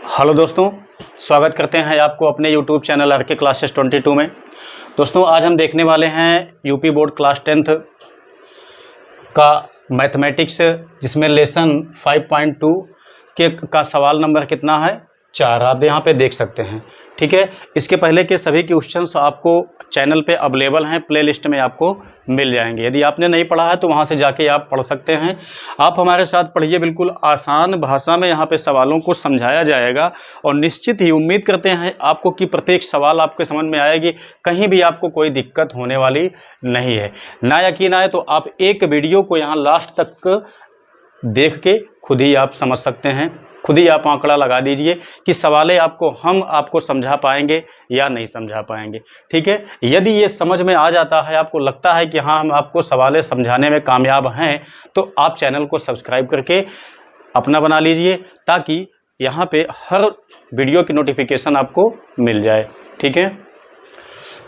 Hello दोस्तों, स्वागत करते हैं आपको अपने यूट्यूब चैनल आरके क्लासेस 22 में। दोस्तों आज हम देखने वाले हैं यूपी बोर्ड क्लास 10th का मैथमेटिक्स, जिसमें लेसन 5.2 का सवाल नंबर कितना है 4। आप यहाँ पे देख सकते हैं, ठीक है। इसके पहले के सभी क्वेश्चंस आपको चैनल पे अवेलेबल हैं, प्लेलिस्ट में आपको मिल जाएंगे। यदि आपने नहीं पढ़ा है तो वहाँ से जाके आप पढ़ सकते हैं। आप हमारे साथ पढ़िए, बिल्कुल आसान भाषा में यहाँ पे सवालों को समझाया जाएगा और निश्चित ही उम्मीद करते हैं आपको कि प्रत्येक सवाल आपके समझ में आएगी, कहीं भी आपको कोई दिक्कत होने वाली नहीं है। ना यकीन आए तो आप एक वीडियो को यहाँ लास्ट तक देख के खुद ही आप समझ सकते हैं, खुद ही आप आंकड़ा लगा दीजिए कि सवालें हम आपको समझा पाएंगे या नहीं समझा पाएंगे, ठीक है। यदि ये समझ में आ जाता है, आपको लगता है कि हाँ हम आपको सवालें समझाने में कामयाब हैं, तो आप चैनल को सब्सक्राइब करके अपना बना लीजिए, ताकि यहाँ पे हर वीडियो की नोटिफिकेशन आपको मिल जाए, ठीक है।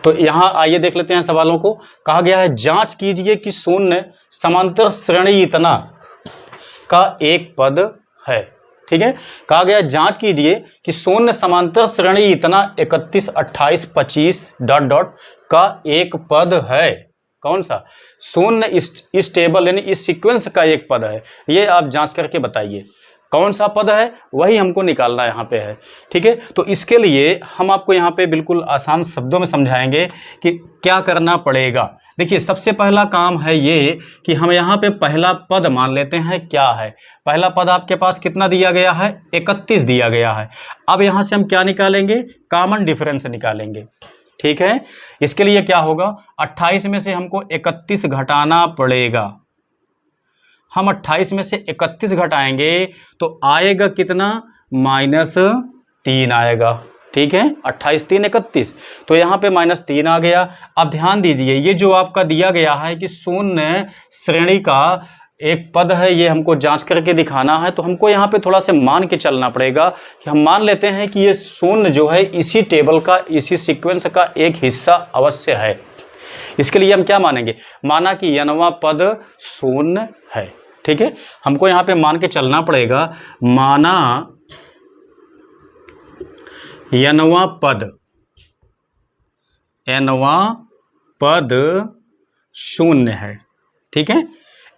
तो यहाँ आइए देख लेते हैं सवालों को। कहा गया है जांच कीजिए कि शून्य समांतर श्रेणी इतना का एक पद है, ठीक है। कहा गया जांच कीजिए कि शून्य समांतर श्रेणी इतना 31, 28, 25 डॉट डॉट का एक पद है। कौन सा? शून्य इस टेबल यानी इस सीक्वेंस का एक पद है। ये आप जांच करके बताइए कौन सा पद है, वही हमको निकालना यहाँ पे है, ठीक है। तो इसके लिए हम आपको यहाँ पे बिल्कुल आसान शब्दों में समझाएंगे कि क्या करना पड़ेगा। देखिए, सबसे पहला काम है ये कि हम यहाँ पे पहला पद मान लेते हैं। क्या है पहला पद? आपके पास कितना दिया गया है? 31 दिया गया है। अब यहाँ से हम क्या निकालेंगे? कॉमन डिफरेंस निकालेंगे, ठीक है। इसके लिए क्या होगा? 28 में से हमको 31 घटाना पड़ेगा। हम 28 में से 31 घटाएंगे तो आएगा कितना? -3 आएगा, ठीक है। 28 3 31, तो यहाँ पे -3 आ गया। अब ध्यान दीजिए, ये जो आपका दिया गया है कि शून्य श्रेणी का एक पद है, ये हमको जांच करके दिखाना है, तो हमको यहाँ पे थोड़ा सा मान के चलना पड़ेगा कि हम मान लेते हैं कि ये शून्य जो है इसी टेबल का, इसी सीक्वेंस का एक हिस्सा अवश्य है। इसके लिए हम क्या मानेंगे? माना कि n वां पद शून्य है, ठीक है। हमको यहाँ पे मान के चलना पड़ेगा, माना n वां पद शून्य है, ठीक है।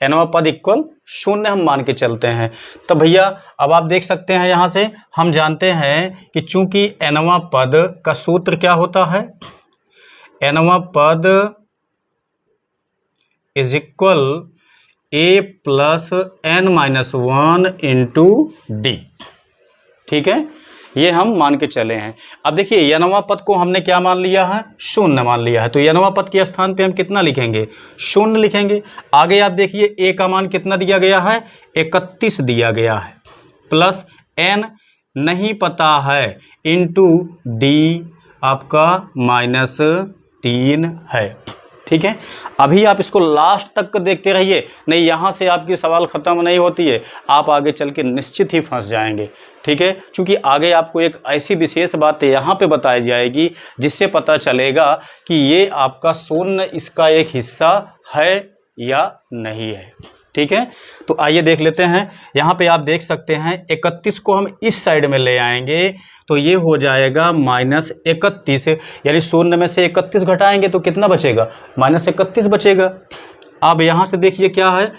n वां पद इक्वल शून्य हम मान के चलते हैं। तो भैया अब आप देख सकते हैं, यहाँ से हम जानते हैं कि चूंकि n वां पद का सूत्र क्या होता है? n वां पद is equal a plus n-1 into D, ठीक है। ये हम मान के चले हैं। अब देखिए, n वां पद को हमने क्या मान लिया है? शून्य मान लिया है। तो n वां पद के स्थान पे हम कितना लिखेंगे? शून्य लिखेंगे। आगे आप देखिए, a का मान कितना दिया गया है? 31 दिया गया है, प्लस n नहीं पता है, इंटू डी आपका -3 है, ठीक है। अभी आप इसको लास्ट तक देखते रहिए, नहीं यहाँ से आपकी सवाल ख़त्म नहीं होती है, आप आगे चल के निश्चित ही फंस जाएंगे, ठीक है। क्योंकि आगे आपको एक ऐसी विशेष बात यहाँ पे बताई जाएगी जिससे पता चलेगा कि ये आपका शून्य इसका एक हिस्सा है या नहीं है, ठीक है। तो आइए देख लेते हैं। यहाँ पे आप देख सकते हैं 31 को हम इस साइड में ले आएंगे तो ये हो जाएगा -31, यानी शून्य में से 31 घटाएंगे तो कितना बचेगा? -31 बचेगा। अब यहाँ से देखिए क्या है?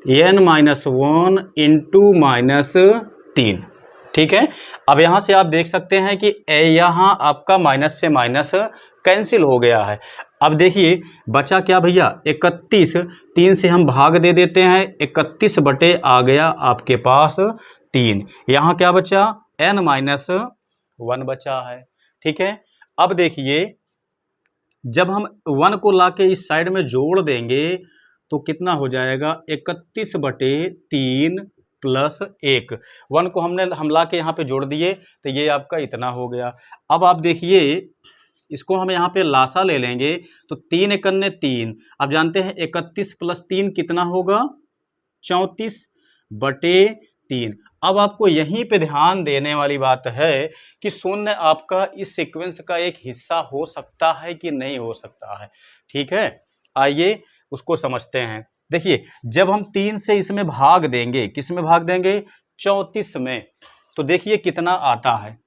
n-1 इंटू -3, ठीक है। अब यहाँ से आप देख सकते हैं कि यहाँ आपका माइनस से माइनस कैंसिल हो गया है। अब देखिए बचा क्या भैया? 31, 3 से हम भाग दे देते हैं, 31 बटे आ गया आपके पास 3। यहाँ क्या बचा? n-1 बचा है, ठीक है। अब देखिए, जब हम 1 को लाके इस साइड में जोड़ देंगे तो कितना हो जाएगा? 31 बटे 3 प्लस 1। 1 को हम ला के यहाँ पे जोड़ दिए तो ये आपका इतना हो गया। अब आप देखिए, इसको हम यहाँ पे लासा ले लेंगे तो 3 एकन्ने 3। अब जानते हैं 31 प्लस 3 कितना होगा? 34 बटे 3। अब आपको यहीं पे ध्यान देने वाली बात है कि शून्य आपका इस सीक्वेंस का एक हिस्सा हो सकता है कि नहीं हो सकता है, ठीक है। आइए उसको समझते हैं। देखिए, जब हम 3 से इसमें भाग देंगे, किस में भाग देंगे? 34 में, तो देखिए कितना आता है,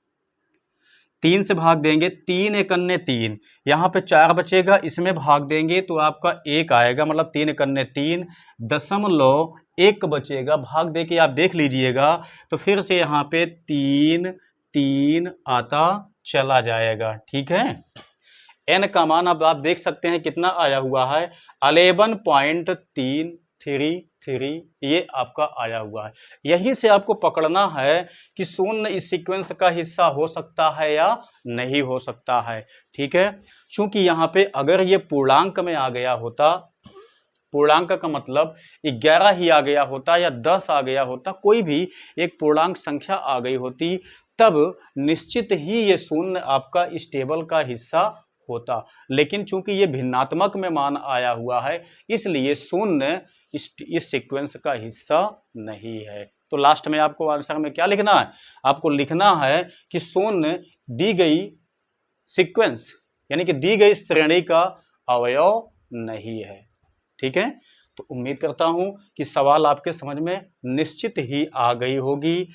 3 से भाग देंगे, 3 एकन्ने 3, यहाँ पे 4 बचेगा, इसमें भाग देंगे तो आपका 1 आएगा, मतलब 3 एकन्ने 3, 0.1 बचेगा, भाग दे के आप देख लीजिएगा तो फिर से यहाँ पे 3 3 आता चला जाएगा। ठीक है, n का मान अब आप देख सकते हैं कितना आया हुआ है, 11.333, ये आपका आया हुआ है। यहीं से आपको पकड़ना है कि शून्य इस सीक्वेंस का हिस्सा हो सकता है या नहीं हो सकता है। ठीक है, क्योंकि यहाँ पे अगर ये पूर्णांक में आ गया होता, पूर्णांक का मतलब 11 ही आ गया होता या 10 आ गया होता, कोई भी एक पूर्णांक संख्या आ गई होती, तब निश्चित ही ये शून्य आपका इस टेबल का हिस्सा होता। लेकिन चूंकि ये भिन्नात्मक में मान आया हुआ है, इसलिए शून्य इस सीक्वेंस का हिस्सा नहीं है। तो लास्ट में आपको आंसर में क्या लिखना है, आपको लिखना है कि शून्य दी गई सीक्वेंस यानी कि दी गई श्रेणी का अवयव नहीं है। ठीक है, तो उम्मीद करता हूं कि सवाल आपके समझ में निश्चित ही आ गई होगी।